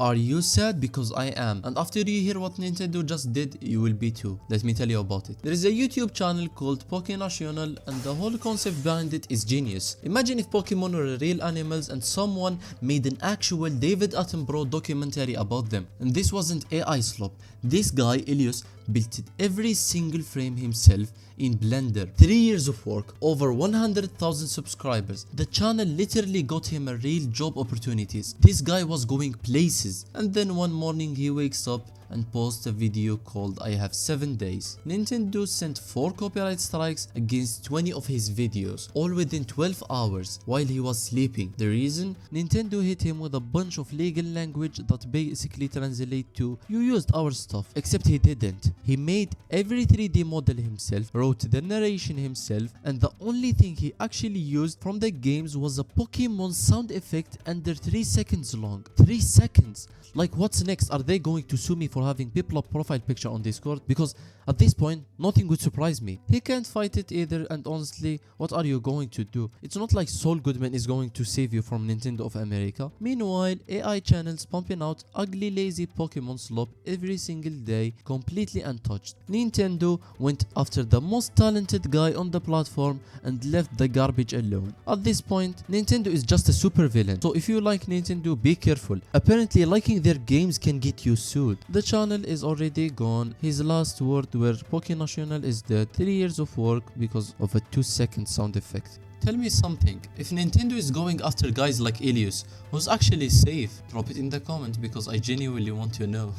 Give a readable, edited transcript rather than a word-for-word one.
Are you sad? Because I am. And after you hear what Nintendo just did, you will be too. Let me tell you about it. There is a YouTube channel called PokéNational, and the whole concept behind it is genius. Imagine if Pokemon were real animals and someone made an actual David Attenborough documentary about them. And this wasn't AI slop. This guy, Elious, built every single frame himself in Blender. 3 years of work, over 100,000 subscribers. The channel literally got him a real job opportunities. This guy was going places. And then one morning he wakes up and posts a video called I have 7 days. Nintendo sent 4 copyright strikes against 20 of his videos, all within 12 hours while he was sleeping. The reason? Nintendo hit him with a bunch of legal language that basically translate to you used our stuff, except he didn't. He made every 3D model himself, wrote the narration himself, and the only thing he actually used from the games was a Pokemon sound effect under 3 seconds long. 3 seconds! Like, what's next? Are they going to sue me for having Piplup profile picture on Discord? Because at this point, nothing would surprise me. He can't fight it either, and honestly, what are you going to do? It's not like Saul Goodman is going to save you from Nintendo of America. Meanwhile, AI channels pumping out ugly lazy Pokemon slop every single day, completely untouched. Nintendo went after the most talented guy on the platform and left the garbage alone. At this point, Nintendo is just a super villain. So if you like Nintendo, be careful. Apparently, liking their games can get you sued. The channel is already gone. His last word were PokéNational is dead. 3 years of work because of a 2-second sound effect. Tell me something, if Nintendo is going after guys like Elious, who's actually safe, drop it in the comment because I genuinely want to know.